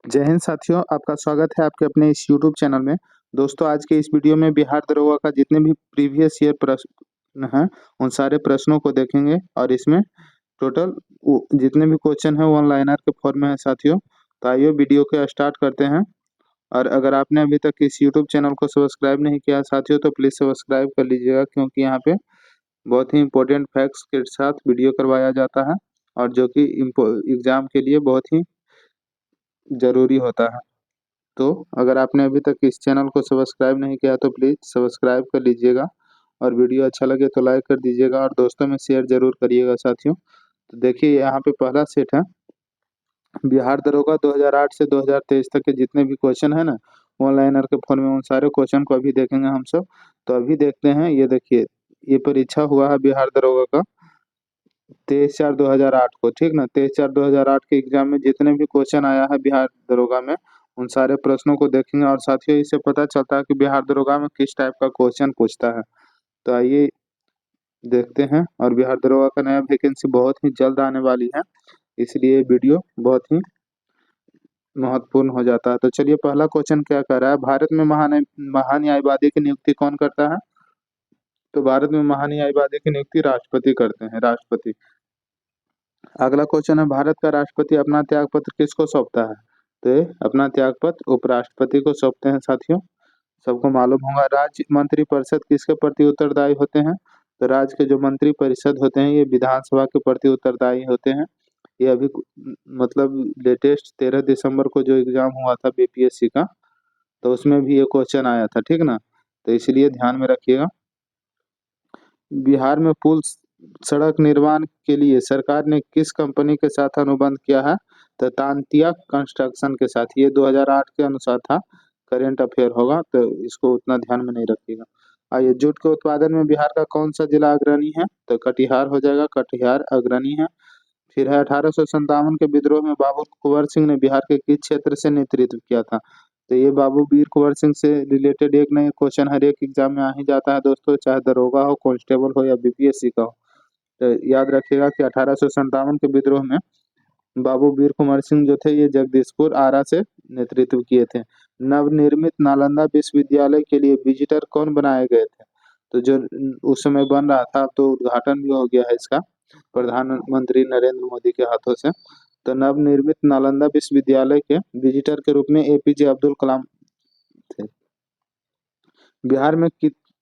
जय हिंद साथियों, आपका स्वागत है आपके अपने इस यूट्यूब चैनल में। दोस्तों, आज के इस वीडियो में बिहार दरोगा का जितने भी प्रीवियस ईयर प्रश्न हैं, उन सारे प्रश्नों को देखेंगे और इसमें टोटल जितने भी क्वेश्चन हैं वो वन लाइनर के फॉर्म में है साथियों। तो आइए वीडियो को स्टार्ट करते हैं। और अगर आपने अभी तक इस यूट्यूब चैनल को सब्सक्राइब नहीं किया साथियों, तो प्लीज़ सब्सक्राइब कर लीजिएगा, क्योंकि यहाँ पे बहुत ही इंपॉर्टेंट फैक्ट्स के साथ वीडियो करवाया जाता है और जो कि एग्ज़ाम के लिए बहुत ही ज़रूरी होता है। तो अगर आपने अभी तक इस चैनल को सब्सक्राइब नहीं किया तो प्लीज़ सब्सक्राइब कर लीजिएगा और वीडियो अच्छा लगे तो लाइक कर दीजिएगा और दोस्तों में शेयर ज़रूर करिएगा साथियों। तो देखिए, यहाँ पे पहला सेट है बिहार दरोगा 2008 से 2023 तक के जितने भी क्वेश्चन है ना, वन लाइनर के फॉर्म में, उन सारे क्वेश्चन को अभी देखेंगे हम सब। तो अभी देखते हैं, ये देखिए, ये परीक्षा हुआ है बिहार दरोगा का 23/4/2008 को, ठीक ना। 23/4/2008 के एग्जाम में जितने भी क्वेश्चन आया है बिहार दरोगा में, उन सारे प्रश्नों को देखेंगे और साथियों इससे पता चलता है कि बिहार दरोगा में किस टाइप का क्वेश्चन पूछता है। तो आइए देखते हैं। और बिहार दरोगा का नया वैकेंसी बहुत ही जल्द आने वाली है, इसलिए वीडियो बहुत ही महत्वपूर्ण हो जाता है। तो चलिए, पहला क्वेश्चन क्या कह रहा है, भारत में महान्यायवादी की नियुक्ति कौन करता है। तो भारत में महान्यायवादी की नियुक्ति राष्ट्रपति करते हैं, राष्ट्रपति। अगला क्वेश्चन है, भारत का राष्ट्रपति अपना त्यागपत्र किसको सौंपता है। तो ये अपना त्यागपत्र उपराष्ट्रपति को सौंपते हैं साथियों, सबको मालूम होगा। राज्य मंत्री परिषद किसके प्रति उत्तरदायी होते हैं। तो राज्य के जो मंत्री परिषद होते हैं, ये विधानसभा के प्रति उत्तरदायी होते हैं। ये अभी मतलब लेटेस्ट 13 दिसंबर को जो एग्जाम हुआ था बीपीएससी का, तो उसमें भी ये क्वेश्चन आया था, ठीक ना। तो इसलिए ध्यान में रखिएगा। बिहार में पुल सड़क निर्माण के लिए सरकार ने किस कंपनी के साथ अनुबंध किया है। तो तांतिया कंस्ट्रक्शन के साथ। ये 2008 के अनुसार था, करेंट अफेयर होगा, तो इसको उतना ध्यान में नहीं रखिएगा। आइए, जूट के उत्पादन में बिहार का कौन सा जिला अग्रणी है। तो कटिहार हो जाएगा, कटिहार अग्रणी है। फिर है 1857 के विद्रोह में बाबू कुंवर सिंह ने बिहार के किस क्षेत्र से नेतृत्व किया था। तो ये बाबू वीर कुंवर सिंह से रिलेटेड एक नया क्वेश्चन हर एक एग्जाम में आ ही जाता है दोस्तों, चाहे दरोगा हो, कांस्टेबल हो या बीपीएससी का हो। तो याद रखिएगा कि 1857 के विद्रोह में बाबू वीर कुंवर सिंह जो थे, ये जगदीशपुर आरा से नेतृत्व किए थे। नवनिर्मित नालंदा विश्वविद्यालय के लिए विजिटर कौन बनाए गए थे। तो जो उस समय बन रहा था, तो उद्घाटन भी हो गया है इसका प्रधानमंत्री नरेंद्र मोदी के हाथों से। तो नवनिर्मित नालंदा विश्वविद्यालय के विजिटर के रूप में एपीजे अब्दुल कलाम थे। बिहार में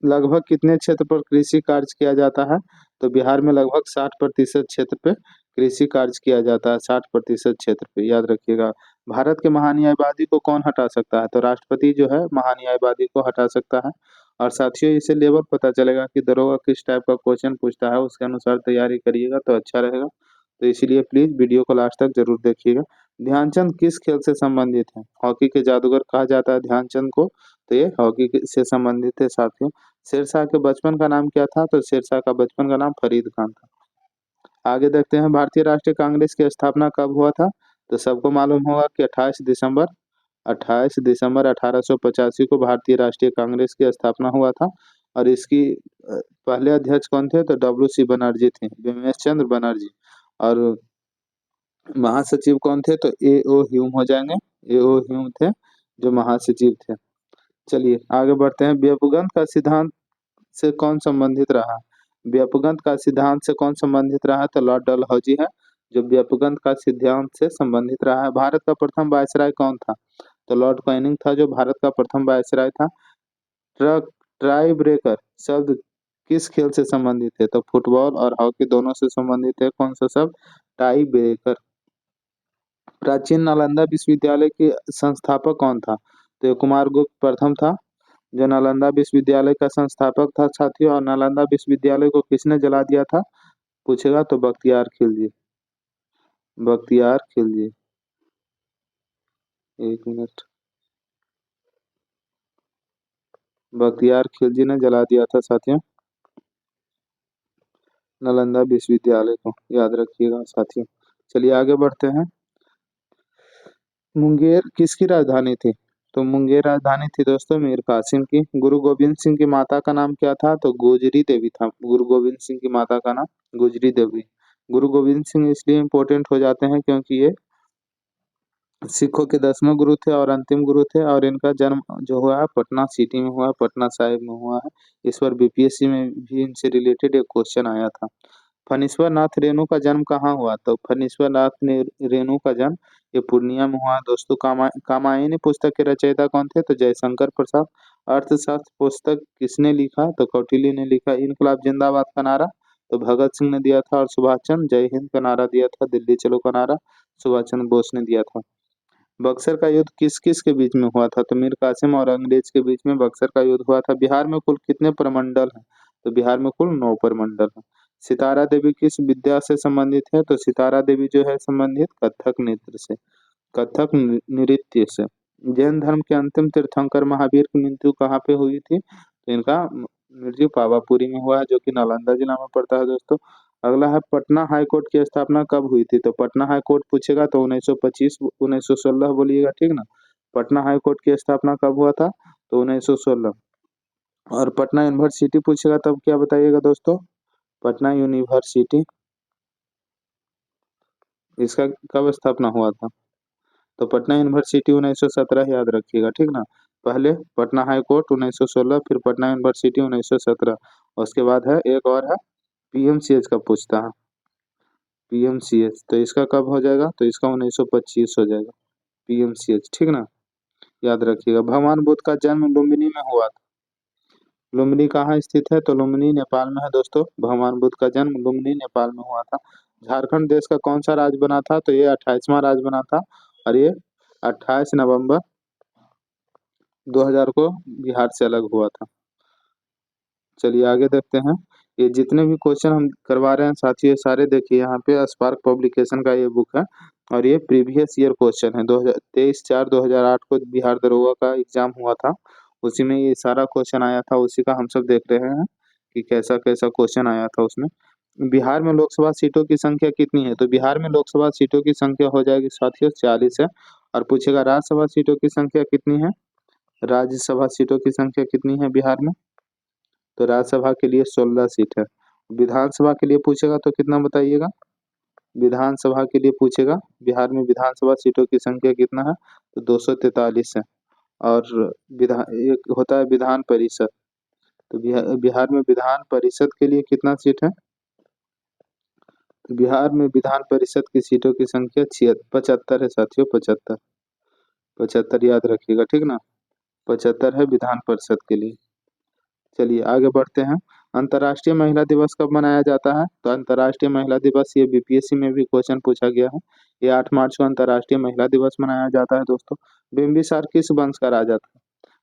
लगभग कितने क्षेत्र पर कृषि कार्य किया जाता है। तो बिहार में लगभग 60% क्षेत्र पे कृषि कार्य किया जाता है, 60% क्षेत्र पे, याद रखिएगा। भारत के महान्यायवादी को कौन हटा सकता है। तो राष्ट्रपति जो है महान्यायवादी को हटा सकता है। और साथियों, इससे लेवल पता चलेगा कि दरोगा किस टाइप का क्वेश्चन पूछता है, उसके अनुसार तैयारी करिएगा तो अच्छा रहेगा। तो इसीलिए प्लीज वीडियो को लास्ट तक जरूर देखिएगा। ध्यानचंद किस खेल से संबंधित है। हॉकी के जादूगर कहा जाता है ध्यानचंद को, तो ये हॉकी से संबंधित है साथियों। शेरशाह के बचपन का नाम क्या था। तो शेरशाह का बचपन का नाम फरीद खान था। आगे देखते हैं, भारतीय राष्ट्रीय कांग्रेस की स्थापना कब हुआ था। तो सबको मालूम होगा कि 28 दिसंबर 1885 को भारतीय राष्ट्रीय कांग्रेस की स्थापना हुआ था। और इसकी पहले अध्यक्ष कौन थे। तो डब्ल्यू.सी. बनर्जी थे, बिमलेश चंद्र बनर्जी। और महासचिव कौन थे। तो ए.ओ. ह्यूम हो जाएंगे, ए.ओ. ह्यूम थे जो महासचिव थे। चलिए आगे बढ़ते हैं, व्यपगंत का सिद्धांत से कौन संबंधित रहा। व्यपगंत का सिद्धांत से कौन संबंधित रहा। तो लॉर्ड डलहौजी है जो व्यपगंत का सिद्धांत से संबंधित रहा है। भारत का प्रथम वायसराय कौन था। तो लॉर्ड कैनिंग था जो भारत का प्रथम वायसराय था। ट्राई ब्रेकर शब्द किस खेल से संबंधित है। तो फुटबॉल और हॉकी दोनों से संबंधित है। कौन सा शब्द। Tie breaker. प्राचीन नालंदा विश्वविद्यालय के संस्थापक कौन था। तो कुमार गुप्त प्रथम था जो नालंदा विश्वविद्यालय का संस्थापक था साथियों। और नालंदा विश्वविद्यालय को किसने जला दिया था पूछेगा तो बख्तियार खिलजी, बख्तियार खिलजी। एक मिनट, बख्तियार खिलजी ने जला दिया था साथियों नालंदा विश्वविद्यालय को, याद रखिएगा साथियों। चलिए आगे बढ़ते हैं, मुंगेर किसकी राजधानी थी। तो मुंगेर राजधानी थी दोस्तों मीर कासिम की। गुरु गोविंद सिंह की माता का नाम क्या था। तो गुजरी देवी था। गुरु गोविंद सिंह की माता का नाम गुजरी देवी। गुरु गोविंद सिंह इसलिए इम्पोर्टेंट हो जाते हैं क्योंकि ये सिखों के 10वें गुरु थे और अंतिम गुरु थे, और इनका जन्म जो हुआ है पटना सिटी में हुआ है, पटना साहिब में हुआ है। इस बार बीपीएससी में भी इनसे रिलेटेड एक क्वेश्चन आया था। फणीश्वर नाथ रेणु का जन्म कहाँ हुआ? तो फणीश्वर नाथ रेणु का जन्म ये पूर्णिया में हुआ है दोस्तों। कामायनी पुस्तक के रचयिता कौन थे? तो जयशंकर प्रसाद। अर्थशास्त्र पुस्तक किसने लिखा? तो कौटिल्य ने लिखा। इनकलाब जिंदाबाद का नारा तो भगत सिंह ने दिया था, और सुभाष चंद्र जय हिंद का नारा दिया था, दिल्ली चलो का नारा सुभाष चंद्र बोस ने दिया था। बक्सर का युद्ध किस किस के बीच में हुआ था? तो मीर कासिम और अंग्रेज के बीच में बक्सर का युद्ध हुआ था। बिहार में कुल कितने प्रमंडल हैं? तो बिहार में कुल 9 प्रमंडल हैं। सितारा देवी किस विद्या से संबंधित है? तो सितारा देवी जो है संबंधित कथक नृत्य से, कथक नृत्य से। जैन धर्म के अंतिम तीर्थंकर महावीर की मृत्यु कहाँ पे हुई थी? तो इनका मृत्यु पावापुरी में हुआ है, जो कि नालंदा जिला में पड़ता है दोस्तों। अगला है पटना हाई कोर्ट की स्थापना कब हुई थी? तो पटना हाई कोर्ट पूछेगा तो 1925 1916 बोलिएगा, ठीक ना। पटना हाई कोर्ट की स्थापना कब हुआ था? तो 1916। और पटना यूनिवर्सिटी पूछेगा तब क्या बताइएगा दोस्तों? पटना यूनिवर्सिटी इसका कब स्थापना हुआ था? तो पटना यूनिवर्सिटी 1917 याद रखिएगा, ठीक ना। पहले पटना हाई कोर्ट 1916, फिर पटना यूनिवर्सिटी 1917। और उसके बाद है एक और है पीएमसीएच का पूछता है। पीएमसीएच तो इसका कब हो जाएगा? तो इसका 1925 हो जाएगा पीएमसीएच, ठीक ना। याद रखिएगा। भगवान बुद्ध का जन्म लुम्बिनी में हुआ था। लुम्बिनी कहाँ स्थित है? तो लुम्बिनी नेपाल में है दोस्तों। भगवान बुद्ध का जन्म लुम्बिनी नेपाल में हुआ था। झारखंड देश का कौन सा राज्य बना था? तो ये 28वां राज्य बना था, और ये 28 नवंबर 2000 को बिहार से अलग हुआ था। चलिए आगे देखते हैं। ये जितने भी क्वेश्चन हम करवा रहे हैं साथियों, सारे देखिए यहाँ पे स्पार्क पब्लिकेशन का ये बुक है, और ये प्रीवियस ईयर क्वेश्चन है। 23/4/2008 को बिहार दरोगा का एग्जाम हुआ था, उसी में ये सारा क्वेश्चन आया था, उसी का हम सब देख रहे हैं कि कैसा कैसा क्वेश्चन आया था उसमें। बिहार में लोकसभा सीटों की संख्या कितनी है? तो बिहार में लोकसभा सीटों की संख्या हो जाएगी साथियों 40 है। और पूछेगा राज्यसभा सीटों की संख्या कितनी है? राज्यसभा सीटों की संख्या कितनी है बिहार में? तो राज्यसभा के लिए 16 सीट है। विधानसभा के लिए पूछेगा तो कितना बताइएगा? विधानसभा के लिए पूछेगा बिहार में विधानसभा सीटों की संख्या कितना है? तो 243 है। और विधान एक होता है विधान परिषद, तो बिहार में विधान परिषद के लिए कितना सीट है? तो बिहार में विधान परिषद की सीटों की संख्या 75 है साथियों, 75। 75 याद रखिएगा, ठीक ना। 75 है विधान परिषद के लिए। चलिए आगे बढ़ते हैं। अंतर्राष्ट्रीय महिला दिवस कब मनाया जाता है? तो अंतर्राष्ट्रीय महिला दिवस, ये बीपीएससी में भी क्वेश्चन पूछा गया है। ये 8 मार्च को अंतर्राष्ट्रीय महिला दिवस मनाया जाता है दोस्तों। बिम्बिसार किस वंश का राजा था?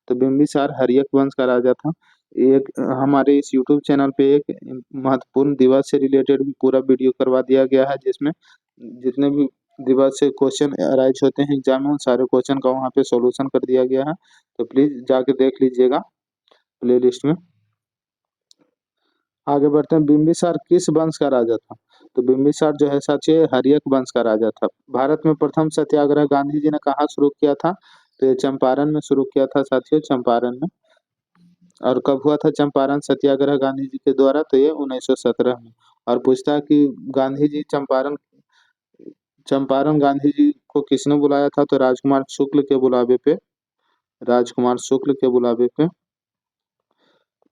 तो बिम्बिसार हर्यक वंश का राजा था। एक हमारे इस यूट्यूब चैनल पे एक महत्वपूर्ण दिवस से रिलेटेड भी पूरा वीडियो करवा दिया गया है, जिसमें जितने भी दिवस से क्वेश्चन अराइज होते हैं एग्जाम में, उन सारे क्वेश्चन का वहाँ पे सॉल्यूशन कर दिया गया है, तो प्लीज जाके देख लीजिएगा प्ले लिस्ट में। आगे बढ़ते हैं। बिम्बिसार किस वंश का राजा था? तो बिम्बिसार जो है साथियों हर्यक वंश का राजा था। भारत में प्रथम सत्याग्रह गांधी जी ने कहाँ शुरू किया था? तो ये चंपारण में शुरू किया था साथियों, चंपारण में। और कब हुआ था चंपारण सत्याग्रह गांधी जी के द्वारा? तो ये 1917 में। और पूछता है कि गांधी जी चंपारण गांधी जी को किसने बुलाया था? तो राजकुमार शुक्ल के बुलावे पे, राजकुमार शुक्ल के बुलावे पे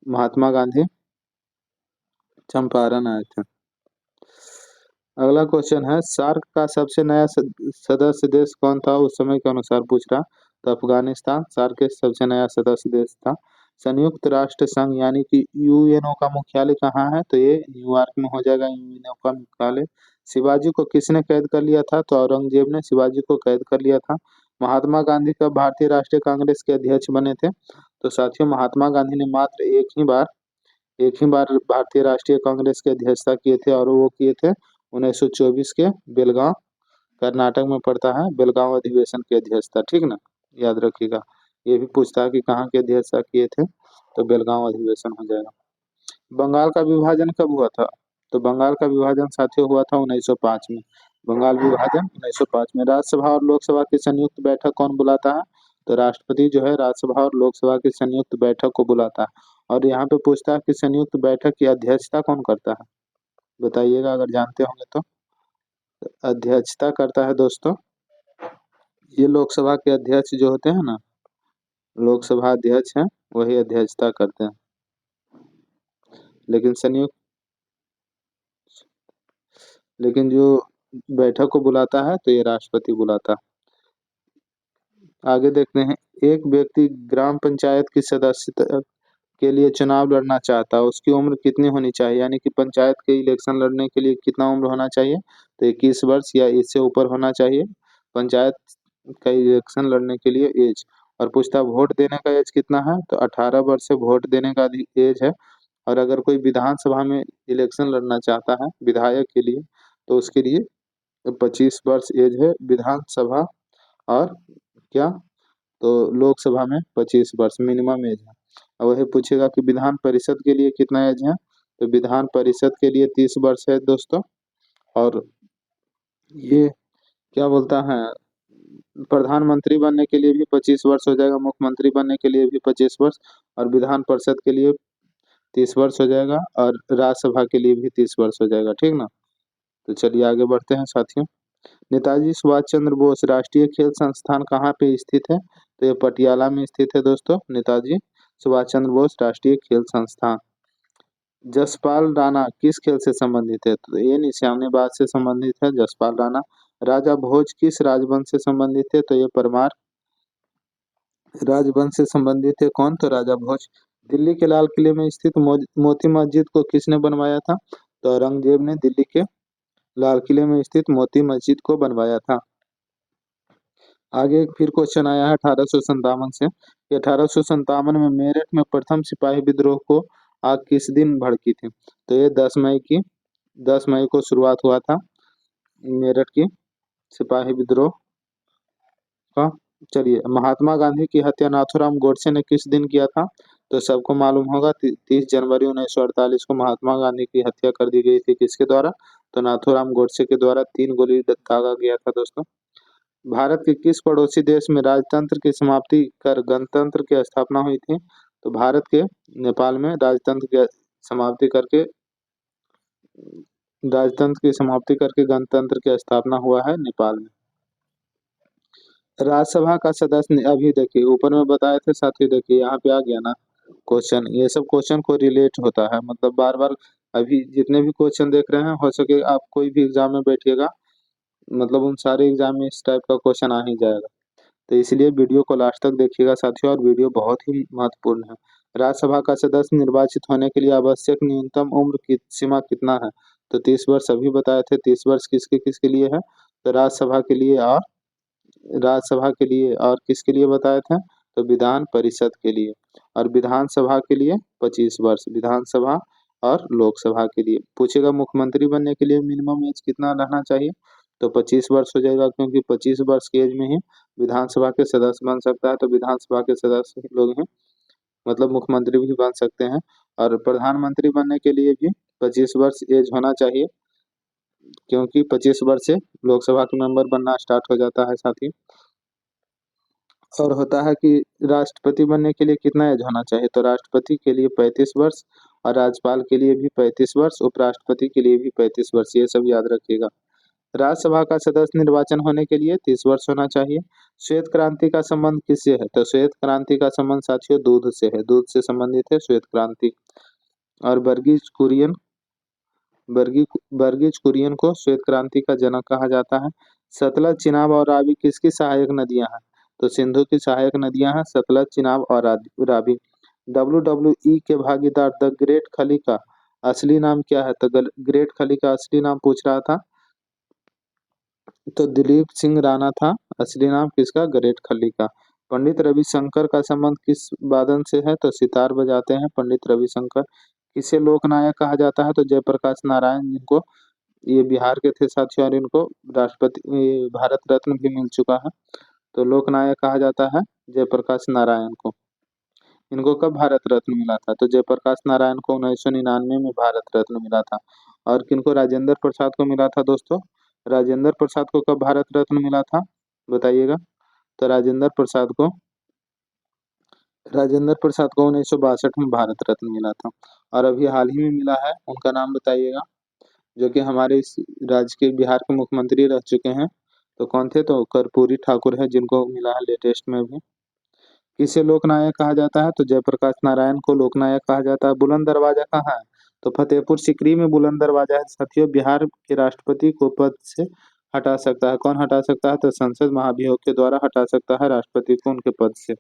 महात्मा गांधी चंपारण आए थे। अगला क्वेश्चन है सार्क का सबसे नया सदस्य देश कौन था उस समय के अनुसार? पूछ रहा। तो अफगानिस्तान सार्क के सबसे नया सदस्य देश था। संयुक्त राष्ट्र संघ यानी कि यूएनओ का मुख्यालय कहाँ है? तो ये न्यूयॉर्क में हो जाएगा यूएनओ का मुख्यालय। शिवाजी को किसने कैद कर लिया था? तो औरंगजेब ने शिवाजी को कैद कर लिया था। महात्मा गांधी कब भारतीय राष्ट्रीय कांग्रेस के अध्यक्ष बने थे? तो साथियों महात्मा गांधी ने मात्र एक ही बार भारतीय राष्ट्रीय कांग्रेस की अध्यक्षता किए थे, और वो किए थे 1924 के बेलगांव, कर्नाटक में पड़ता है, बेलगांव अधिवेशन की अध्यक्षता, ठीक ना। याद रखिएगा। ये भी पूछता है कि कहाँ की अध्यक्षता किए थे? तो बेलगांव अधिवेशन हो जाएगा। बंगाल का विभाजन कब हुआ था? तो बंगाल का विभाजन साथियों हुआ था 1905 में। बंगाल विभाजन 1905 में। राज्यसभा और लोकसभा की संयुक्त बैठक कौन बुलाता है? तो राष्ट्रपति जो है राज्यसभा और लोकसभा की संयुक्त बैठक को बुलाता है। और यहाँ पे पूछता है कि संयुक्त बैठक की अध्यक्षता कौन करता है? बताइएगा अगर जानते होंगे तो। अध्यक्षता करता है दोस्तों ये लोकसभा के अध्यक्ष जो होते हैं ना, लोकसभा अध्यक्ष हैं, वही अध्यक्षता करते हैं। लेकिन संयुक्त लेकिन जो बैठक को बुलाता है तो ये राष्ट्रपति बुलाता है। आगे देखते हैं, एक व्यक्ति ग्राम पंचायत की सदस्यता के लिए चुनाव लड़ना चाहता है, उसकी उम्र कितनी होनी चाहिए? यानी कि पंचायत के इलेक्शन लड़ने के लिए कितना उम्र होना चाहिए? तो 21 वर्ष या इससे ऊपर होना चाहिए पंचायत का इलेक्शन लड़ने के लिए एज। और पूछता है वोट देने का एज कितना है? तो 18 वर्ष से वोट देने का एज है। और अगर कोई विधानसभा में इलेक्शन लड़ना चाहता है विधायक के लिए, तो उसके लिए 25 वर्ष एज है विधानसभा। और क्या, तो लोकसभा में 25 वर्ष मिनिमम एज है। और वही पूछेगा कि विधान परिषद के लिए कितना एज है? तो विधान परिषद के लिए 30 वर्ष है दोस्तों। और ये क्या बोलता है, प्रधानमंत्री बनने के लिए भी 25 वर्ष हो जाएगा, मुख्यमंत्री बनने के लिए भी 25 वर्ष, और विधान परिषद के लिए 30 वर्ष हो जाएगा, और राज्यसभा के लिए भी 30 वर्ष हो जाएगा। ठीक ना? तो चलिए आगे बढ़ते हैं साथियों। नेताजी सुभाष चंद्र बोस राष्ट्रीय खेल संस्थान कहाँ पे स्थित है? तो ये पटियाला में स्थित है दोस्तों, नेताजी सुभाष चंद्र बोस राष्ट्रीय खेल संस्थान। जसपाल राणा किस खेल से संबंधित है? तो ये निशानेबाज से संबंधित है जसपाल राणा। राजा भोज किस राजवंश से संबंधित है? तो ये परमार राजवंश से संबंधित है। कौन? तो राजा भोज। दिल्ली के लाल किले में स्थित मोती मस्जिद को किसने बनवाया था? तो औरंगजेब ने दिल्ली के लाल किले में स्थित मोती मस्जिद को बनवाया था। आगे फिर क्वेश्चन आया है 1857 से। 1857 में मेरठ में प्रथम सिपाही विद्रोह को आग किस दिन भड़की थी? तो ये 10 मई को शुरुआत हुआ था मेरठ की सिपाही विद्रोह का। चलिए, महात्मा गांधी की हत्या नाथूराम गोडसे ने किस दिन किया था? तो सबको मालूम होगा 30 जनवरी 1948 को महात्मा गांधी की हत्या कर दी गई थी। किसके द्वारा? तो नाथूराम गोडसे के द्वारा 3 गोली दागा गया था दोस्तों। भारत के किस पड़ोसी देश में राजतंत्र की समाप्ति कर गणतंत्र की स्थापना हुई थी? तो भारत के नेपाल में राजतंत्र की समाप्ति करके गणतंत्र की स्थापना हुआ है नेपाल में। राज्यसभा का सदस्य, अभी देखिए ऊपर में बताए थे साथियों, देखिए यहाँ पे आ गया ना क्वेश्चन। ये सब क्वेश्चन को रिलेट होता है, मतलब बार बार अभी जितने भी क्वेश्चन देख रहे हैं, हो सके आप कोई भी एग्जाम में बैठिएगा, मतलब उन सारे एग्जाम में इस टाइप का क्वेश्चन आ ही जाएगा। तो इसलिए वीडियो को लास्ट तक देखिएगा साथियों, और वीडियो बहुत ही महत्वपूर्ण है। राज्यसभा का सदस्य निर्वाचित होने के लिए आवश्यक न्यूनतम उम्र की सीमा कितना है? तो 30 वर्ष अभी बताए थे। 30 वर्ष किसके किसके लिए है? तो राज्यसभा के लिए और किसके लिए बताए थे? तो विधान परिषद के लिए। और विधानसभा के लिए 25 वर्ष, विधानसभा और लोकसभा के लिए। पूछेगा मुख्यमंत्री बनने के लिए मिनिमम एज कितना रहना चाहिए? तो 25 वर्ष हो जाएगा, क्योंकि 25 वर्ष की एज में ही विधानसभा के सदस्य बन सकता है। तो विधानसभा के सदस्य लोग हैं, मतलब मुख्यमंत्री भी बन सकते हैं। और प्रधानमंत्री बनने के लिए भी 25 वर्ष एज होना चाहिए, क्योंकि 25 वर्ष से लोकसभा के मेंबर बनना स्टार्ट हो जाता है साथी। और होता है कि राष्ट्रपति बनने के लिए कितना एज होना चाहिए? तो राष्ट्रपति के लिए 35 वर्ष, और राज्यपाल के लिए भी 35 वर्ष, उपराष्ट्रपति के लिए भी 35 वर्ष, ये सब याद रखिएगा। राज्यसभा का सदस्य निर्वाचन होने के लिए 30 वर्ष होना चाहिए। श्वेत क्रांति का संबंध किससे है? तो श्वेत क्रांति का संबंध साथियों दूध से है, दूध से संबंधित है श्वेत क्रांति। और वर्गीज कुरियन को श्वेत क्रांति का जनक कहा जाता है। सतलज, चिनाब और रावी किसकी सहायक नदियां हैं? तो सिंधु की सहायक नदियां हैं सतलज, चिनाब और रावी। WWE के भागीदार द ग्रेट खली का असली नाम क्या है? तो ग्रेट खली का असली नाम पूछ रहा था, तो दिलीप सिंह राणा था असली नाम किसका? ग्रेट खली का। पंडित रविशंकर का संबंध किस वादन से है? तो सितार बजाते हैं पंडित रविशंकर। किसे लोकनायक कहा जाता है? तो जयप्रकाश नारायण, जिनको ये बिहार के थे साथियों, और इनको भारत रत्न भी मिल चुका है। तो लोकनायक कहा जाता है जयप्रकाश नारायण को। इनको कब भारत रत्न मिला था? तो जयप्रकाश नारायण को 1999 में भारत रत्न मिला था। और किनको? राजेंद्र प्रसाद को मिला था दोस्तों। राजेंद्र प्रसाद को कब भारत रत्न मिला था? बताइएगा। तो राजेंद्र प्रसाद को 1962 में भारत रत्न मिला था। और अभी हाल ही में मिला है, उनका नाम बताइएगा, जो कि हमारे इस राज्य के बिहार के मुख्यमंत्री रह चुके हैं। तो कौन थे? तो कर्पूरी ठाकुर है, जिनको मिला है लेटेस्ट में भी। किसे लोकनायक कहा जाता है? तो जयप्रकाश नारायण को लोकनायक कहा जाता है। बुलंद दरवाजा कहाँ है? तो फतेहपुर सीकरी में बुलंद दरवाजा है साथियों। बिहार के राष्ट्रपति को पद से हटा सकता है, कौन हटा सकता है? तो संसद महाभियोग के द्वारा हटा सकता है राष्ट्रपति को उनके पद से।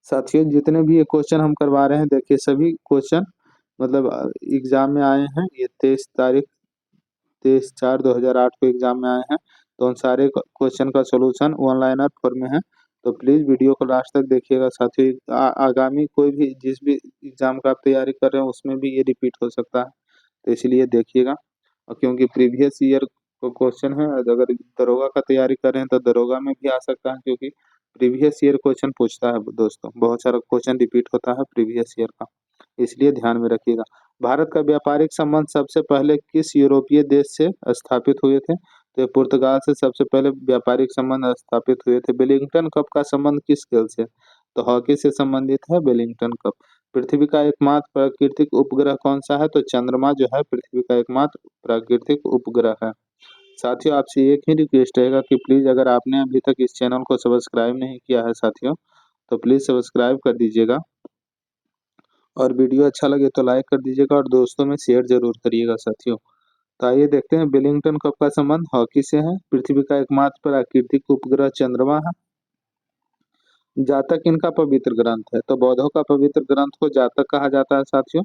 साथियों जितने भी ये क्वेश्चन हम करवा रहे हैं, देखिए सभी क्वेश्चन मतलब एग्जाम में आए हैं। ये 23/4/2008 को एग्जाम में आए हैं। तो उन सारे क्वेश्चन का सोल्यूशन ऑनलाइनर फॉर्म में है। तो प्लीज वीडियो को लास्ट तक देखिएगा साथियों। आगामी कोई भी जिस भी एग्जाम का आप तैयारी कर रहे हो उसमें भी ये रिपीट हो सकता है, तो इसलिए देखिएगा। और क्योंकि प्रीवियस ईयर को क्वेश्चन है, अगर दरोगा का तैयारी कर रहे हैं तो दरोगा में भी आ सकता है, क्योंकि प्रीवियस ईयर क्वेश्चन पूछता है दोस्तों। बहुत सारा क्वेश्चन रिपीट होता है प्रीवियस ईयर का, इसलिए ध्यान में रखिएगा। भारत का व्यापारिक संबंध सबसे पहले किस यूरोपीय देश से स्थापित हुए थे? तो ये पुर्तगाल से सबसे पहले व्यापारिक संबंध स्थापित हुए थे। वेलिंगटन कप का संबंध किस खेल से? तो हॉकी से संबंधित है वेलिंगटन कप। पृथ्वी का एकमात्र प्राकृतिक उपग्रह कौन सा है? तो चंद्रमा जो है पृथ्वी का एकमात्र प्राकृतिक उपग्रह है। साथियों आपसे एक ही रिक्वेस्ट रहेगा कि प्लीज अगर आपने अभी तक इस चैनल को सब्सक्राइब नहीं किया है साथियों, तो प्लीज सब्सक्राइब कर दीजिएगा। और वीडियो अच्छा लगे तो लाइक कर दीजिएगा और दोस्तों में शेयर जरूर करिएगा साथियों। तो आइए देखते हैं वेलिंगटन कप का संबंध हॉकी से है। पृथ्वी का एकमात्र प्राकृतिक उपग्रह चंद्रमा है। जातक इनका पवित्र ग्रंथ है? तो बौद्धों का पवित्र ग्रंथ को जातक कहा जाता है साथियों।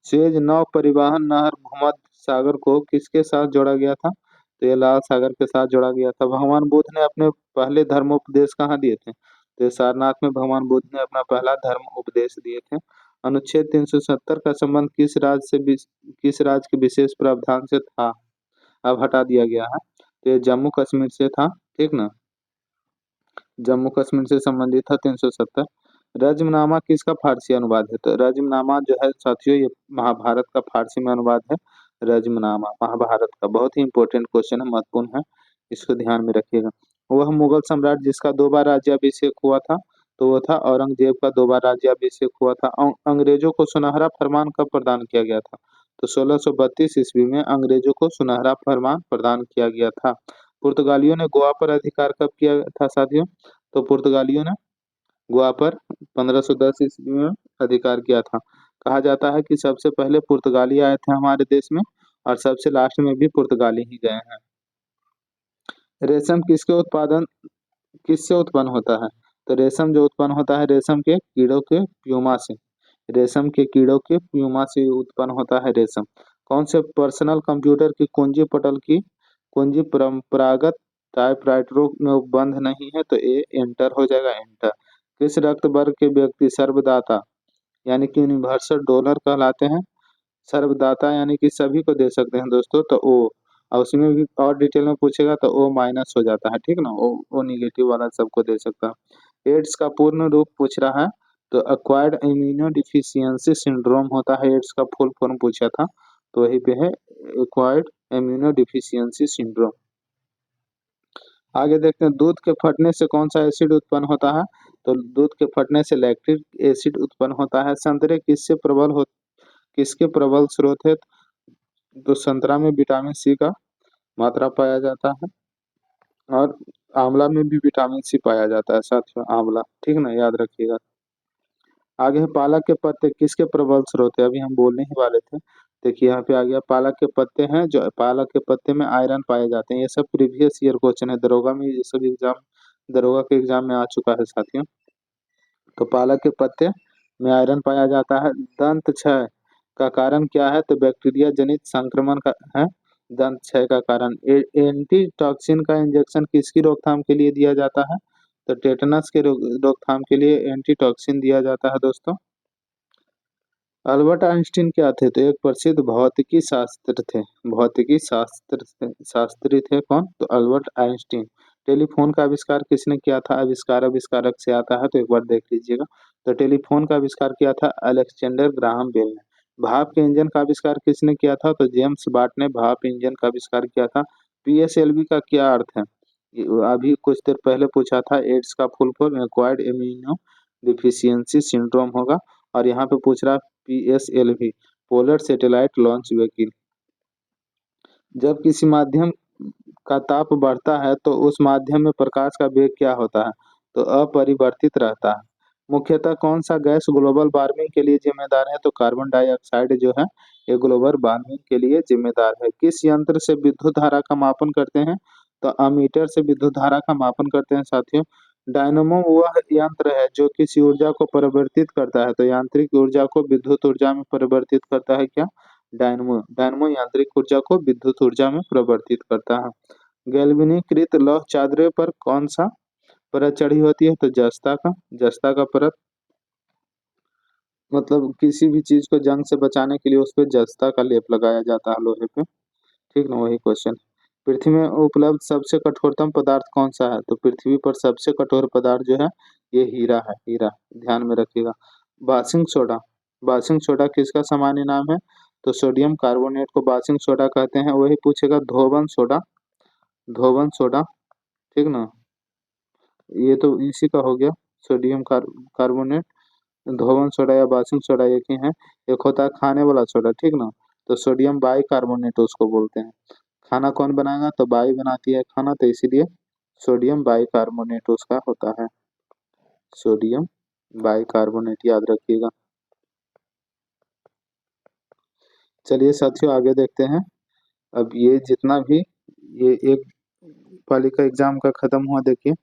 सुएज नौ परिवहन नहर भूमध्य सागर को किसके साथ जोड़ा गया था? तो ये लाल सागर के साथ जोड़ा गया था। भगवान बुद्ध ने अपने पहले धर्मोपदेश कहाँ दिए थे? तो ये सारनाथ में भगवान बुद्ध ने अपना पहला धर्म उपदेश दिए थे। अनुच्छेद 370 का संबंध किस राज्य के विशेष प्रावधान से था? अब हटा दिया गया है। तो ये जम्मू कश्मीर से था, ठीक ना। जम्मू कश्मीर से संबंधित था 370। रज्मनामा किसका फारसी अनुवाद है? तो रज्मनामा जो है साथियों ये महाभारत का फारसी में अनुवाद है। रज्मनामा महाभारत का बहुत ही इंपॉर्टेंट क्वेश्चन है, महत्वपूर्ण है, इसको ध्यान में रखिएगा। वह मुगल सम्राट जिसका 2 बार राज्याभिषेक हुआ था? तो वो था औरंगजेब का 2 बार राज्याभिषेक हुआ था। अंग्रेजों को सुनहरा फरमान कब प्रदान किया गया था? तो 1632 ईस्वी में अंग्रेजों को सुनहरा फरमान प्रदान किया गया था। पुर्तगालियों ने गोवा पर अधिकार कब किया था साथियों? तो पुर्तगालियों ने गोवा पर 1510 ईस्वी में अधिकार किया था। कहा जाता है कि सबसे पहले पुर्तगाली आए थे हमारे देश में और सबसे लास्ट में भी पुर्तगाली ही गए हैं। रेशम किससे उत्पन्न होता है? तो रेशम जो उत्पन्न होता है रेशम के कीड़ों के प्यूमा से। रेशम के कीड़ों के प्यूमा से उत्पन्न होता है रेशम। कौन से पर्सनल कंप्यूटर की कुंजी परंपरागत टाइपराइटरों में बंद नहीं है? तो ये एंटर हो जाएगा, एंटर। किस रक्त वर्ग के व्यक्ति सर्वदाता यानी कि यूनिवर्सल डोनर कहलाते हैं? सर्वदाता यानी कि सभी को दे सकते हैं दोस्तों, तो ओ। और उसमें भी और डिटेल में पूछेगा तो ओ माइनस हो जाता है, ठीक ना। ओ निगेटिव वाला सबको दे सकता है। एड्स का पूर्ण रूप पूछ रहा है, तो एक्वायर्ड इम्यूनो डिफिशियंसी सिंड्रोम होता है। एड्स का फुल फॉर्म पूछा था, तो वही पे है एक्वायर्ड इम्यूनो डिफिशियंसी सिंड्रोम। आगे देखते हैं दूध के फटने से कौन सा एसिड उत्पन्न होता है? तो दूध के फटने से लैक्टिक एसिड उत्पन्न होता है। संतरे किसके प्रबल स्रोत है? तो संतरा में विटामिन सी का मात्रा पाया जाता है और आंवला में भी विटामिन सी पाया जाता है साथियों, आंवला, ठीक ना, याद रखिएगा। आगे है पालक के पत्ते किसके प्रबल स्रोत है? अभी हम बोलने ही वाले थे। देखिए यहाँ पे आ गया, पालक के पत्ते हैं, जो पालक के पत्ते में आयरन पाए जाते हैं। ये सब प्रीवियस ईयर क्वेश्चन है, दरोगा में ये सब दरोगा के एग्जाम में आ चुका है साथियों। तो पालक के पत्ते में आयरन पाया जाता है। दंत क्षय का कारण क्या है? तो बैक्टीरिया जनित संक्रमण का है दंत क्षय का कारण। एंटी टॉक्सिन का इंजेक्शन किसकी रोकथाम के लिए दिया जाता है? तो टेटनस के रोकथाम के लिए एंटी टॉक्सिन दिया जाता है दोस्तों। अल्बर्ट आइंस्टीन क्या थे? तो एक प्रसिद्ध भौतिकी शास्त्र थे। शास्त्री थे कौन? तो अल्बर्ट आइंस्टीन। टेलीफोन का आविष्कार किसने किया था? आविष्कार आविष्कारक से आता है, तो एक बार देख लीजिएगा। तो टेलीफोन का आविष्कार किया था अलेक्जेंडर ग्राहम बेल ने। भाप के इंजन का आविष्कार किसने किया था? तो जेम्स वाट ने भाप इंजन का आविष्कार किया था। पीएसएलवी का क्या अर्थ है? अभी कुछ देर पहले पूछा था। एड्स का full form acquired immuno deficiency syndrome होगा। और यहाँ पे पूछ रहा PSLV polar satellite launch vehicle. जब किसी माध्यम का ताप बढ़ता है तो उस माध्यम में प्रकाश का वेग क्या होता है? तो अपरिवर्तित रहता है। मुख्यतः कौन सा गैस ग्लोबल वार्मिंग के लिए जिम्मेदार है? तो कार्बन डाइऑक्साइड जो है ये ग्लोबल वार्मिंग के लिए जिम्मेदार है। किस यंत्र से विद्युत धारा का मापन करते हैं? तो अमीटर से विद्युत धारा का मापन करते हैं साथियों। डायनेमो वह यंत्र है जो किसी ऊर्जा को परिवर्तित करता है। तो यांत्रिक ऊर्जा को विद्युत ऊर्जा में परिवर्तित करता है क्या? डायनेमो। डायनेमो यांत्रिक ऊर्जा को विद्युत ऊर्जा में परिवर्तित करता है। गैल्वेनीकृत लौह चादरे पर कौन सा परत चढ़ी होती है? तो जस्ता का परत। मतलब किसी भी चीज को जंग से बचाने के लिए उस पे जस्ता का लेप लगाया जाता है लोहे पे। ठीक ना, वही क्वेश्चन। पृथ्वी में उपलब्ध सबसे कठोरतम पदार्थ कौन सा है? तो पृथ्वी पर सबसे कठोर पदार्थ जो है ये हीरा है, हीरा। ध्यान में रखिएगा। बासिंग सोडा। बासिंग सोडा किसका सामान्य नाम है? तो सोडियम कार्बोनेट को बासिंग सोडा कहते हैं। वही पूछेगा धोवन सोडा, धोवन सोडा। ठीक ना, ये तो इसी का हो गया। सोडियम कार्बोनेट, धोवन सोडा या बासिंग सोडा एक ही है। एक होता है खाने वाला सोडा, ठीक ना, तो सोडियम बाई कार्बोनेट उसको बोलते हैं। खाना कौन बनाएगा? तो बाई बनाती है खाना, तो इसीलिए सोडियम बाई कार्बोनेट उसका होता है। सोडियम बाई कार्बोनेट याद रखिएगा। चलिए साथियों आगे देखते हैं। अब ये जितना भी ये एक पालिका एग्जाम का खत्म हुआ, देखिए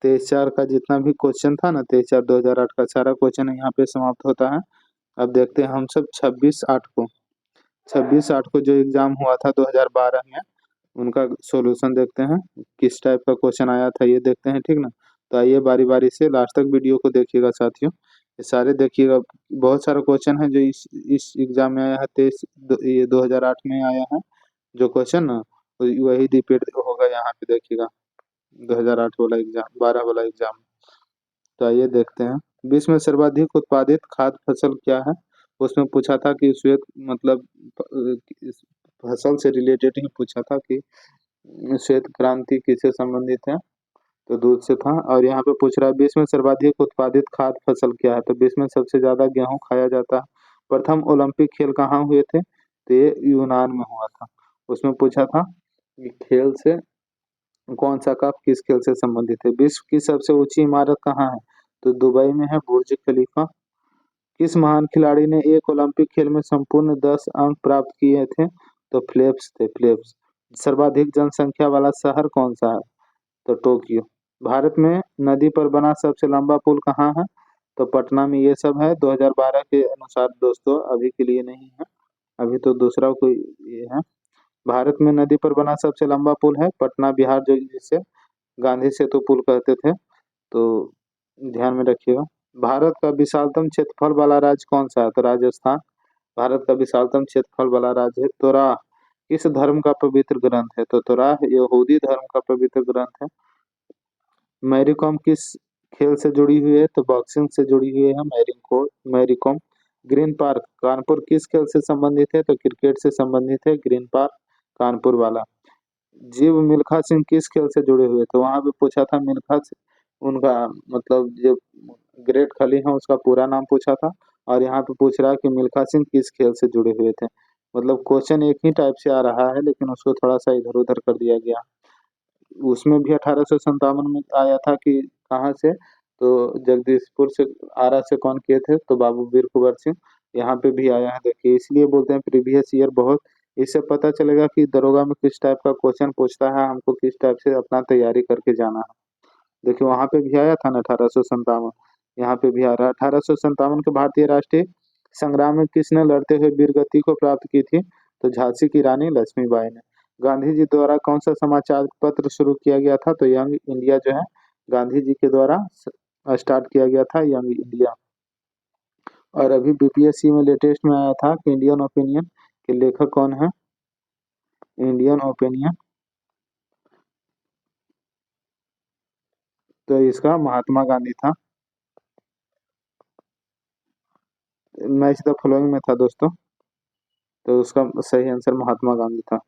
23/4 का जितना भी क्वेश्चन था ना, 23/4/2008 का सारा क्वेश्चन यहाँ पे समाप्त होता है। अब देखते हैं हम सब 26/8 को, 26/8 को जो एग्जाम हुआ था 2012 में, उनका सॉल्यूशन देखते हैं। किस टाइप का क्वेश्चन आया था ये देखते हैं, ठीक ना। तो आइए बारी बारी से लास्ट तक वीडियो को देखिएगा साथियों, ये सारे देखिएगा। बहुत सारा क्वेश्चन है जो इस एग्जाम में आया है। ये 2008 में आया है जो क्वेश्चन ना, तो वही रिपीट होगा यहाँ पे देखिएगा 2008 वाला एग्जाम, 12 वाला एग्जाम। तो आइए देखते हैं। विश्व में सर्वाधिक उत्पादित खाद्य फसल क्या है? उसमें पूछा था कि श्वेत, मतलब इस फसल से रिलेटेड ही पूछा था कि श्वेत क्रांति किससे संबंधित है? तो दूध से था। और यहाँ पे पूछ रहा है विश्व में सर्वाधिक उत्पादित खाद्य फसल क्या है? तो विश्व में सबसे ज्यादा गेहूं खाया जाता है। प्रथम ओलंपिक खेल कहाँ हुए थे? तो ये यूनान में हुआ था। उसमें पूछा था कि खेल से कौन सा कप किस खेल से संबंधित है? विश्व की सबसे ऊंची इमारत कहाँ है? तो दुबई में है बुर्ज खलीफा। किस महान खिलाड़ी ने एक ओलंपिक खेल में संपूर्ण 10 अंक प्राप्त किए थे? तो फ्लेप्स थे, फ्लेप्स। सर्वाधिक जनसंख्या वाला शहर कौन सा है? तो टोक्यो। भारत में नदी पर बना सबसे लंबा पुल कहाँ है? तो पटना में। ये सब है 2012 के अनुसार दोस्तों, अभी के लिए नहीं है, अभी तो दूसरा कोई ये है। भारत में नदी पर बना सबसे लंबा पुल है पटना बिहार, जो जिसे गांधी सेतु पुल कहते थे। तो ध्यान में रखिएगा। भारत का विशालतम क्षेत्रफल वाला राज्य कौन सा है? तो राजस्थान भारत का विशालतम क्षेत्रफल वाला राज्य है। तोराह किस धर्म का पवित्र ग्रंथ है? तो तोराह यहूदी धर्म का पवित्र ग्रंथ है। मैरी कॉम किस खेल से जुड़ी हुई है? तो बॉक्सिंग से जुड़ी हुई है Mary Kom. Green Park Kanpur किस खेल से संबंधित है? तो क्रिकेट से संबंधित है ग्रीन पार्क कानपुर वाला। जीव मिल्खा सिंह किस खेल से जुड़े हुए? तो वहां पे पूछा था मिल्खा सिंह, उनका मतलब जो ग्रेट खली है उसका पूरा नाम पूछा था। और यहाँ पे पूछ रहा है कि मिल्खा सिंह किस खेल से जुड़े हुए थे। मतलब क्वेश्चन एक ही टाइप से आ रहा है लेकिन उसको थोड़ा सा इधर उधर कर दिया गया। उसमें भी 1857 में आया था कि कहाँ से? तो जगदीशपुर से, आरा से कौन किए थे? तो बाबू वीर कुंवर सिंह। यहाँ पे भी आया है देखिए, इसलिए बोलते हैं प्रीवियस ईयर बहुत। इससे पता चलेगा कि दरोगा में किस टाइप का क्वेश्चन पूछता है, हमको किस टाइप से अपना तैयारी करके जाना है। देखिए वहां पे भी आया था ना 1857, यहाँ पे भी आ रहा है। 1857 के भारतीय राष्ट्रीय संग्राम में किसने लड़ते हुए वीरगति को प्राप्त की थी? तो झांसी की रानी लक्ष्मीबाई ने। गांधी जी द्वारा कौन सा समाचार पत्र शुरू किया गया था? तो यंग इंडिया जो है गांधी जी के द्वारा स्टार्ट किया गया था, यंग इंडिया। और अभी बीपीएससी में लेटेस्ट में आया था कि इंडियन ओपिनियन के लेखक कौन है? इंडियन ओपिनियन, तो इसका महात्मा गांधी था। मैच द फॉलोइंग में था दोस्तों, तो उसका सही आंसर महात्मा गांधी था।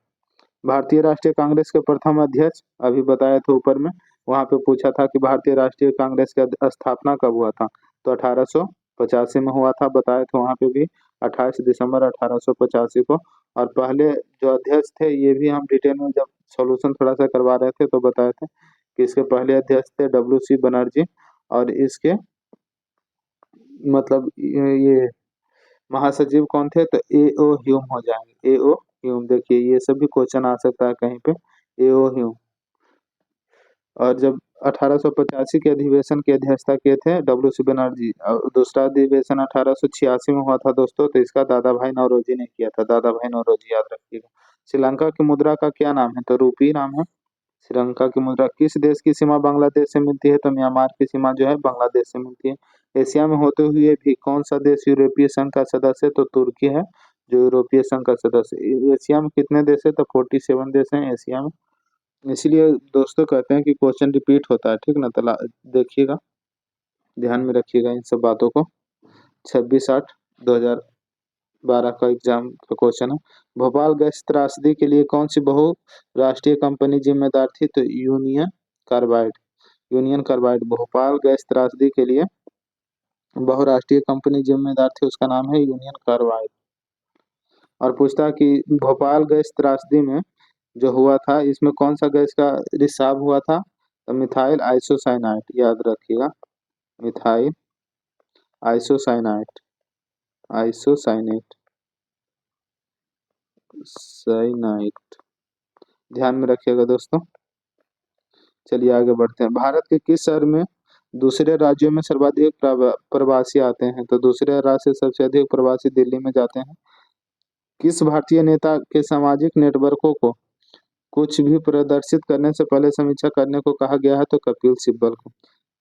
भारतीय राष्ट्रीय कांग्रेस के प्रथम अध्यक्ष, अभी बताया था ऊपर में, वहां पे पूछा था कि भारतीय राष्ट्रीय कांग्रेस का स्थापना कब हुआ था? तो 1885 में हुआ था, बताया था वहां पे भी 28 दिसंबर 1885 को और पहले जो अध्यक्ष थे ये भी हम डिटेल में जब सॉल्यूशन थोड़ा सा करवा रहे थे तो बताए थे कि इसके पहले अध्यक्ष थे WC बनर्जी, और इसके मतलब ये महासचिव कौन थे, तो A.O. ह्यूम हो जाएंगे। A.O. ह्यूम, देखिए ये सब भी क्वेश्चन आ सकता है कहीं पे। A.O. ह्यूम। और जब 1885 के अधिवेशन की अध्यक्षता किए थे WC बनर्जी, और दूसरा अधिवेशन 1886 में हुआ था दोस्तों, तो इसका दादा भाई नौरोजी ने किया था। दादा भाई नौरोजी, याद रखिएगा। श्रीलंका की मुद्रा का क्या नाम है, तो रूपी नाम है श्रीलंका की मुद्रा। किस देश की सीमा बांग्लादेश से मिलती है, तो म्यांमार की सीमा जो है बांग्लादेश से मिलती है। एशिया में होते हुए भी कौन सा देश यूरोपीय संघ का सदस्य है, तो तुर्की है जो यूरोपीय संघ का सदस्य है। एशिया में कितने देश है, तो 47 देश हैं एशिया में। इसीलिए दोस्तों कहते हैं कि क्वेश्चन रिपीट होता है, ठीक ना। तो देखिएगा, ध्यान में रखिएगा इन सब बातों को। 26/8/2012 का एग्जाम का क्वेश्चन है। भोपाल गैस त्रासदी के लिए कौन सी बहुराष्ट्रीय कंपनी जिम्मेदार थी, तो union carbide. Union carbide Bhopal gas त्रासदी के लिए बहुराष्ट्रीय कंपनी जिम्मेदार थी, उसका नाम है यूनियन कार्बाइड। और पूछता है कि भोपाल गैस त्रासदी में जो हुआ था इसमें कौन सा गैस का रिसाव हुआ था, तो मिथाइल आइसोसाइनाइट, याद रखिएगा। मिथाइल आइसोसाइनाइट, आइसोसाइनेट, साइनाइट, ध्यान में रखिएगा दोस्तों। चलिए आगे बढ़ते हैं। भारत के किस शहर में दूसरे राज्यों में सर्वाधिक प्रवासी आते हैं, तो दूसरे राज्य से सबसे अधिक प्रवासी दिल्ली में जाते हैं। किस भारतीय नेता के सामाजिक नेटवर्कों को कुछ भी प्रदर्शित करने से पहले समीक्षा करने को कहा गया है, तो कपिल सिब्बल को।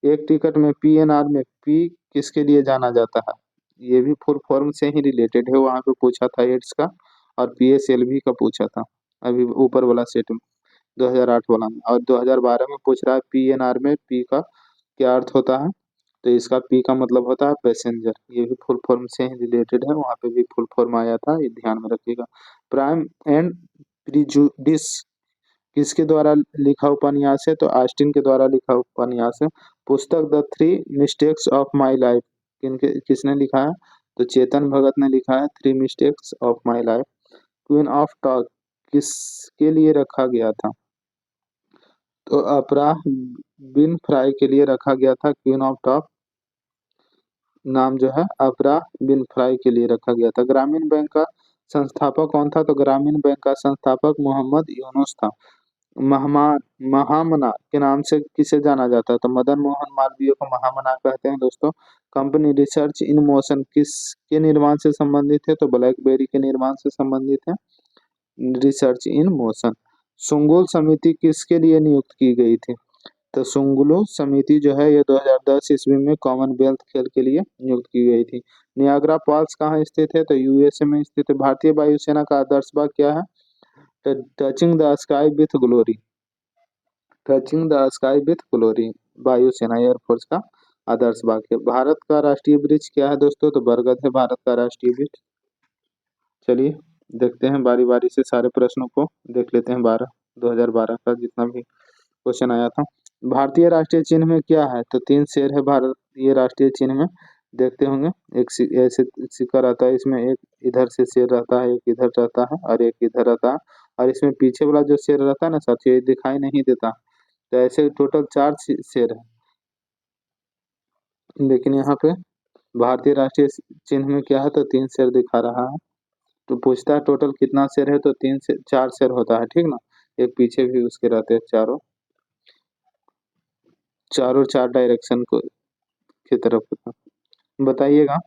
एक टिकट में PNR में P किसके लिए जाना जाता है, ये भी फुल फॉर्म से ही रिलेटेड है, वहां पे पूछा था एड्स का, और PSLV का पूछा था अभी ऊपर वाला सेट में 2008 वाला में। और 2012 में पूछ रहा है PNR में P का क्या अर्थ होता है, तो इसका P का मतलब होता है पैसेंजर। ये भी फुल फॉर्म से ही रिलेटेड है, वहां पे भी फुल फॉर्म आया था, ये ध्यान में रखिएगा। प्राइम एंड प्रिजुडिस किसके द्वारा लिखा उपन्यास है, तो ऑस्टिन के द्वारा लिखा उपन्यास है। पुस्तक the 3 mistakes of my life किसने लिखा है, तो चेतन भगत ने लिखा है 3 mistakes of my life. Queen of talk किसके लिए रखा गया था, तो अपराह बिन फ्राई के लिए रखा गया था। क्वीन ऑफ टॉक नाम जो है अपराह बिन फ्राई के लिए रखा गया था। ग्रामीण बैंक का संस्थापक कौन था, तो ग्रामीण बैंक का संस्थापक मोहम्मद यूनुस था। महामना के नाम से किसे जाना जाता है, तो मदन मोहन मालवीय को महामना कहते हैं दोस्तों। कंपनी रिसर्च इन मोशन किसके निर्माण से संबंधित है, तो ब्लैकबेरी के निर्माण से संबंधित है रिसर्च इन मोशन। सुंगुल समिति किसके लिए नियुक्त की गई थी, तो सुंगुलु समिति जो है ये 2010 ईस्वी में कॉमनवेल्थ खेल के लिए नियुक्त की गई थी। नियाग्रा फॉल्स कहाँ स्थित है, तो USA में स्थित है। भारतीय वायुसेना का आदर्श बाग क्या है, touching the sky with glory, touching the sky with glory वायुसेना एयरफोर्स का आदर्श बाग है। भारत का राष्ट्रीय वृक्ष क्या है दोस्तों, तो बरगद है भारत का राष्ट्रीय वृक्ष। चलिए देखते हैं बारी बारी से सारे प्रश्नों को देख लेते हैं। 2012 का जितना भी क्वेश्चन आया था। भारतीय राष्ट्रीय चिन्ह में क्या है, तो 3 शेर है भारतीय राष्ट्रीय चिन्ह में, देखते होंगे। एक ऐसे सिक्का रहता है, इसमें एक इधर से शेर रहता है, एक इधर रहता है और एक इधर रहता है, और इसमें पीछे वाला जो शेर रहता है ना साथियों, ये दिखाई नहीं देता। तो ऐसे टोटल 4 शेर है, लेकिन यहाँ पे भारतीय राष्ट्रीय चिन्ह में क्या है, तो 3 शेर दिखा रहा है। तो पूछता है टोटल कितना शेर है, तो 3 से 4 शेर होता है, ठीक ना। एक पीछे भी उसके रहते हैं, चारों चारों 4 डायरेक्शन को की तरफ होता है। बताइएगा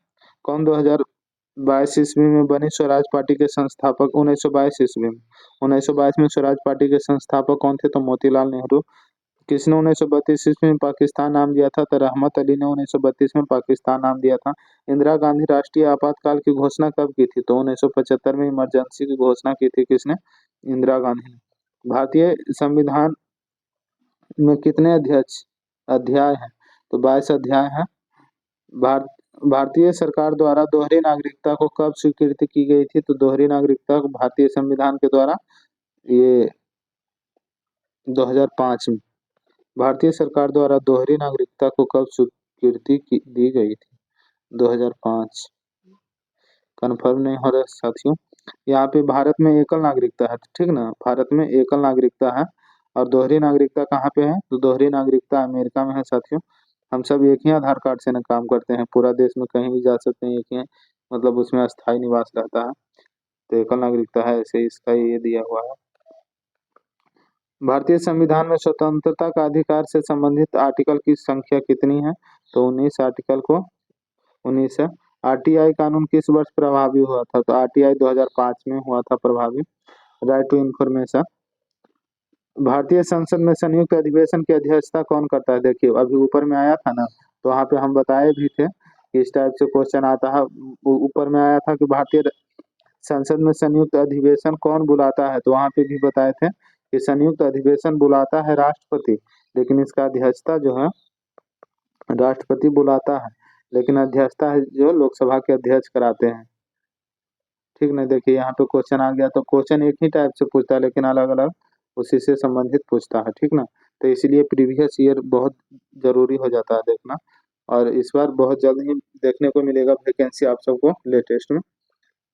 कौन 2022 ईस्वी में बनी स्वराज पार्टी के संस्थापक, 1922 ईस्वी में, 1922 में स्वराज पार्टी के संस्थापक कौन थे, तो मोतीलाल नेहरू। किसने 1932 ईस्वी में पाकिस्तान नाम दिया था, तो रहमत अली ने 1932 में पाकिस्तान नाम दिया था। इंदिरा गांधी राष्ट्रीय आपातकाल की घोषणा कब की थी, तो 1975 में इमरजेंसी की घोषणा की थी किसने, इंदिरा गांधी ने। भारतीय संविधान में कितने अध्याय हैं, तो 22 अध्याय हैं। भार, भारतीय सरकार द्वारा दोहरी नागरिकता को कब स्वीकृति की गई थी, तो दोहरी नागरिकता को भारतीय संविधान के द्वारा ये 2005 में भारतीय सरकार द्वारा दोहरी नागरिकता को कब स्वीकृति दी गई थी, 2005। कंफर्म नहीं हो रहा साथियों, यहाँ पे भारत में एकल नागरिकता है, ठीक ना, भारत में एकल नागरिकता है। और दोहरी नागरिकता कहाँ पे है? तो दोहरी नागरिकता अमेरिका में है साथियों। हम सब एक ही आधार कार्ड से ना काम करते हैं, पूरा देश में कहीं भी जा सकते हैं, एक ही मतलब उसमें अस्थायी निवास रहता है। तो एकल नागरिकता है, ऐसे इसका ये दिया हुआ है। भारतीय संविधान में स्वतंत्रता का अधिकार से संबंधित आर्टिकल की संख्या कितनी है? तो 19 आर्टिकल को 19 है। आरटीआई कानून किस वर्ष प्रभावी हुआ था? तो आरटीआई 2005 में हुआ था प्रभावी। Right to information. भारतीय संसद में संयुक्त अधिवेशन की अध्यक्षता कौन करता है? देखिए अभी ऊपर में आया था ना, तो वहाँ पे हम बताए भी थे कि इस टाइप से क्वेश्चन आता है। ऊपर में आया था कि भारतीय संसद में संयुक्त अधिवेशन कौन बुलाता है, तो वहाँ पे भी बताए थे कि संयुक्त अधिवेशन बुलाता है राष्ट्रपति, लेकिन इसका अध्यक्षता जो है राष्ट्रपति बुलाता है, लेकिन अध्यक्षता है जो लोकसभा के अध्यक्ष कराते हैं, ठीक ना। देखिए यहाँ पे क्वेश्चन आ गया, तो क्वेश्चन एक ही टाइप से पूछता है लेकिन अलग अलग उसी से संबंधित पूछता है, ठीक ना। तो इसीलिए प्रीवियस ईयर बहुत जरूरी हो जाता है देखना। और इस बार बहुत जल्द ही देखने को मिलेगा वैकेंसी आप सबको लेटेस्ट में,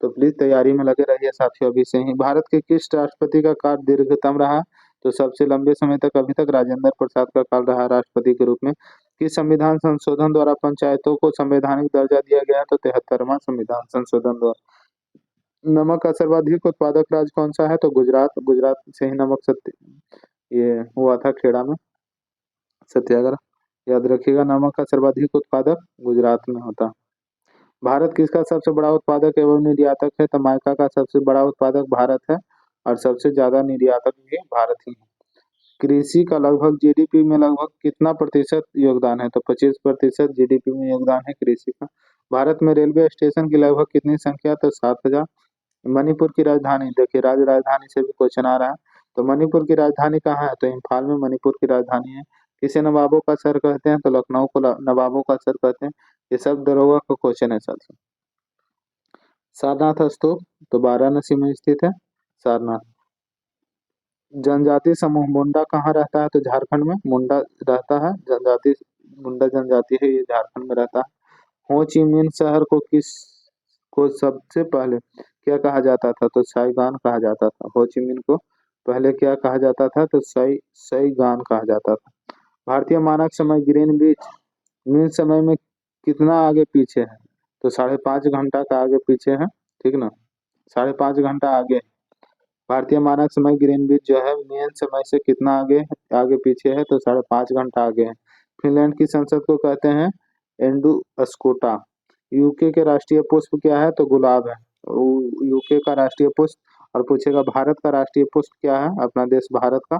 तो प्लीज तैयारी में लगे रहिए साथियों अभी से ही। भारत के किस राष्ट्रपति का काल दीर्घतम रहा? तो सबसे लंबे समय तक अभी तक राजेंद्र प्रसाद का काल रहा राष्ट्रपति के रूप में। किस संविधान संशोधन द्वारा पंचायतों को संवैधानिक दर्जा दिया गया? तो 73वां संविधान संशोधन द्वारा। नमक का सर्वाधिक उत्पादक राज्य कौन सा है? तो गुजरात। गुजरात से ही नमक सत्य ये हुआ था खेड़ा में सत्याग्रह, याद रखिएगा। नमक का सर्वाधिक उत्पादक गुजरात में होता। भारत किसका सबसे बड़ा उत्पादक एवं निर्यातक है? तो माइका का सबसे बड़ा उत्पादक भारत है और सबसे ज्यादा निर्यातक भी भारत ही है। कृषि का लगभग जीडीपी में लगभग कितना प्रतिशत योगदान है? तो 25% जीडीपी में योगदान है कृषि का। भारत में रेलवे स्टेशन की लगभग कितनी संख्या? तो 7,000। मणिपुर की राजधानी, देखिए राज्य राजधानी से भी क्वेश्चन आ रहा है। तो मणिपुर की राजधानी कहाँ है? तो इम्फाल में मणिपुर की राजधानी है। किसे नवाबों का शहर कहते हैं? तो लखनऊ को नवाबों का शहर कहते हैं। ये सब दरोगा का क्वेश्चन है साथियों। सारनाथ स्तूप तो वाराणसी में स्थित है सारनाथ। जनजाति समूह मुंडा कहाँ रहता है? तो झारखंड में मुंडा रहता है जनजाति। मुंडा जनजाति है, ये झारखंड में रहता है। हो ची मिन्ह शहर को किस को सबसे पहले क्या कहा जाता था? तो साइगान कहा जाता था। हो ची मिन्ह को पहले क्या कहा जाता था? तो साइगान कहा जाता था। भारतीय मानक समय ग्रीनविच मीन समय में कितना आगे पीछे है? तो 5.5 घंटा का आगे पीछे है, ठीक ना, 5.5 घंटा आगे। भारतीय मानक समय ग्रीनविच जो है मेन समय से कितना आगे आगे पीछे है? तो 5.5 घंटा आगे है। फिनलैंड की संसद को कहते हैं एंडुस्कोटा। यूके के राष्ट्रीय पुष्प क्या है? तो गुलाब है यूके का राष्ट्रीय पुष्प। और पूछेगा भारत का राष्ट्रीय पुष्प क्या है? अपना देश भारत का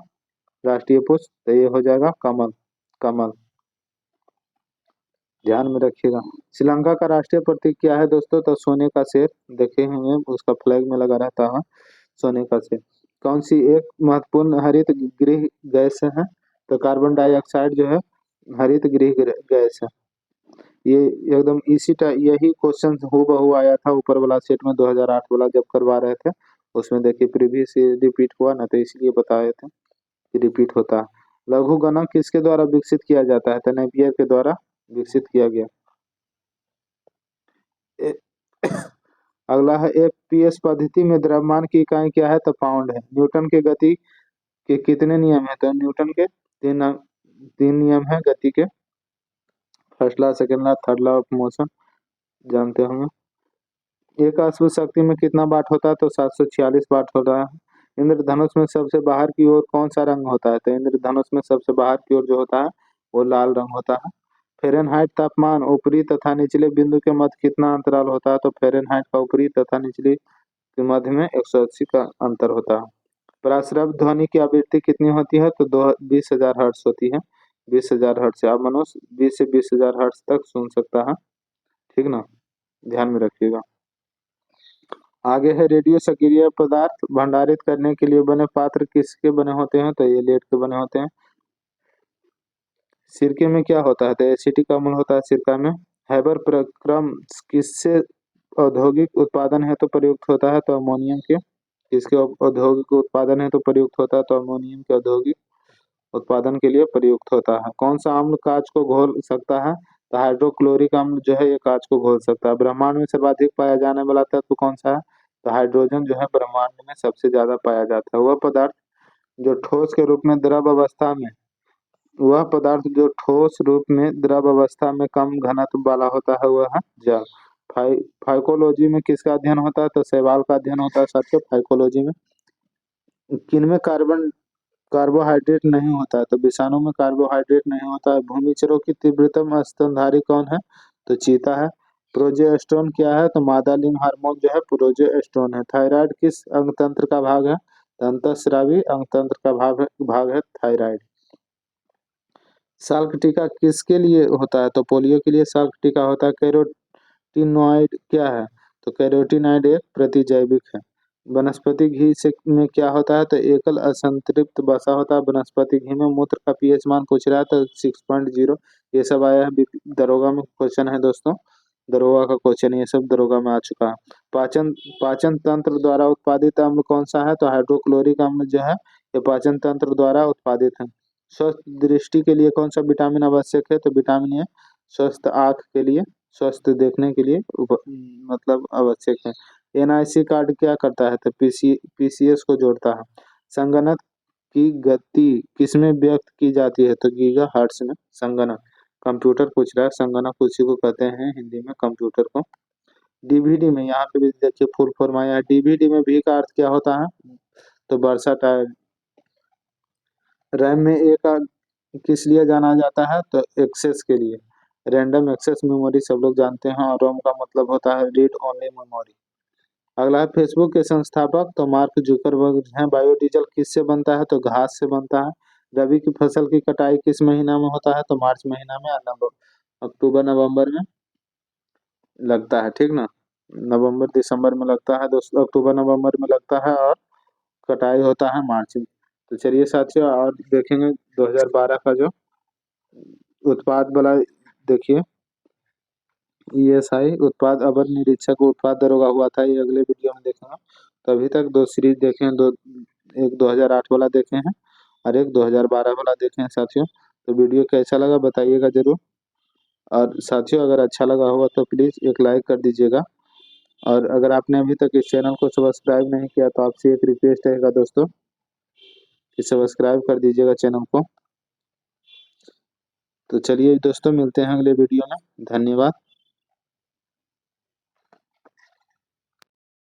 राष्ट्रीय पुष्प तो ये हो जाएगा कमल। कमल ध्यान में रखिएगा। श्रीलंका का राष्ट्रीय प्रतीक क्या है दोस्तों? तो सोने का शेर, देखे होंगे उसका फ्लैग में लगा रहता है सोने का शेर। कौन सी एक महत्वपूर्ण हरित गृह गैस है? तो कार्बन डाइऑक्साइड जो है हरित गृह गैस है। ये एकदम इसी यही क्वेश्चन हूबहू आया था ऊपर वाला सेट में 2008 वाला जब करवा रहे थे, उसमें देखिए प्रीवियस रिपीट हुआ ना, तो इसलिए बताए थे कि रिपीट होता है। लघु गणक किसके द्वारा विकसित किया जाता है? तो नेपियर के द्वारा विकसित किया गया। अगला है एफपीएस पद्धति में द्रव्यमान की इकाई क्या है? तो पाउंड है। न्यूटन के गति के कितने नियम है? तो न्यूटन के तीन नियम है गति के। First law, second law, third law of motion जानते होंगे। एक अश्व शक्ति में कितना वाट होता है? तो 746 वाट होता है। इंद्रधनुष में सबसे बाहर की ओर कौन सा रंग होता है? तो इंद्रधनुष में सबसे बाहर की ओर जो होता है वो लाल रंग होता है। फ़ारेनहाइट तापमान ऊपरी तथा निचले बिंदु के मध्य कितना अंतराल होता है? तो फ़ारेनहाइट का ऊपरी तथा निचली के मध्य में 180 का अंतर होता है। पराश्रव्य ध्वनि की आवृत्ति कितनी होती है? तो 20,000 हर्ट्ज होती है। 20,000 हर्ट्ज से आप मनुष्य 20 से 20,000 हर्ट्ज तक सुन सकता है, ठीक ना, ध्यान में रखिएगा। आगे है रेडियो सक्रिय पदार्थ भंडारित करने के लिए बने पात्र किसके बने होते हैं? तो ये लेड के बने होते हैं। सिरके में क्या होता है? तो एसिटिक अम्ल होता है सिरका में। हैबर प्रक्रम किससे औद्योगिक उत्पादन हेतु प्रयुक्त होता है? तो अमोनियम के। किसके औद्योगिक उत्पादन हेतु प्रयुक्त होता है? तो अमोनियम के औद्योगिक उत्पादन के लिए प्रयुक्त होता है। कौन सा अम्ल कांच को घोल सकता है? तो हाइड्रोक्लोरिक अम्ल जो है ये कांच को घोल सकता है। ब्रह्मांड में सर्वाधिक पाया जाने वाला तत्व कौन सा है? तो हाइड्रोजन जो है ब्रह्मांड में सबसे ज्यादा पाया जाता है। जो ठोस के रूप में द्रव अवस्था में वह पदार्थ जो ठोस रूप में द्रव अवस्था में कम घनत्व वाला होता है वह है जल। फाइ फाइकोलॉजी में किसका अध्ययन होता है? तो शैवाल का अध्ययन होता है साथियों फाइकोलॉजी में। किनमें कार्बोहाइड्रेट नहीं होता है? तो विषाणु में कार्बोहाइड्रेट नहीं होता है। भूमिचरों की तीव्रतम स्तनधारी कौन है? तो चीता है। प्रोजेस्टेरोन क्या है? तो मादा लिंग हार्मोन जो है प्रोजेस्टेरोन है। थायराइड किस अंग तंत्र का भाग है? तो अंतःस्रावी अंग तंत्र का भाग है थायराइड। साल्क टीका किसके लिए होता है? तो पोलियो के लिए साल्क टीका होता है। कैरोटीनॉइड क्या है? तो कैरोटीनॉइड एक प्रतिजैविक है। वनस्पति घी से में क्या होता है? तो एकल असंतृप्त वसा होता है। वनस्पति घी में मूत्र का पीएच मान पूछ रहा है तो 6.0। ये सब आया है दरोगा में क्वेश्चन है दोस्तों। दरोगा का क्वेश्चन ये सब दरोगा में आ चुका है। पाचन पाचन तंत्र द्वारा उत्पादित अम्ल कौन सा है? तो हाइड्रोक्लोरिक अम्ल जो है ये पाचन तंत्र द्वारा उत्पादित है। स्वस्थ दृष्टि के लिए कौन सा विटामिन आवश्यक है? तो विटामिन ए स्वस्थ आंख के लिए, स्वस्थ देखने के लिए मतलब आवश्यक है। एनआईसी कार्ड क्या करता है? तो पीसीएस को जोड़ता है। संगणक की गति किसमें व्यक्त की जाती है? तो गीगा हर्ट्ज में। संगणक कंप्यूटर पूछ रहा है, संगणक उसी को कहते हैं हिंदी में कंप्यूटर को। डीवीडी में यहाँ पे भी देखिए फुल फॉर्म आया है। डीवीडी में भी का अर्थ क्या होता है? तो वर्साटाइल। रैम में ए का किस लिए जाना जाता है? तो एक्सेस के लिए। रैंडम एक्सेस मेमोरी सब लोग जानते हैं और रोम का मतलब होता है रीड ओनली मेमोरी। अगला है फेसबुक के संस्थापक तो मार्क जुकरबर्ग हैं। बायोडीजल किससे बनता है? तो घास से बनता है। रबी की फसल की कटाई किस महीना में होता है? तो मार्च महीना में। अक्टूबर नवंबर में लगता है, ठीक ना। नवंबर दिसंबर में लगता है दोस्तों, अक्टूबर नवंबर में लगता है और कटाई होता है मार्च में। तो चलिए साथियों और देखेंगे 2012 का जो उत्पाद वाला देखिए ईएसआई उत्पाद अवर निरीक्षक उत्पाद दरोगा हुआ था, ये अगले वीडियो में देखेंगे। तो अभी तक दो सीरीज देखे हैं, एक 2008 वाला देखे हैं और एक 2012 वाला देखे हैं साथियों। तो वीडियो कैसा लगा बताइएगा जरूर। और साथियों अगर अच्छा लगा होगा तो प्लीज एक लाइक कर दीजिएगा। और अगर आपने अभी तक इस चैनल को सब्सक्राइब नहीं किया तो आपसे एक रिक्वेस्ट रहेगा दोस्तों कि सब्सक्राइब कर दीजिएगा चैनल को। तो चलिए दोस्तों मिलते हैं अगले वीडियो में। धन्यवाद।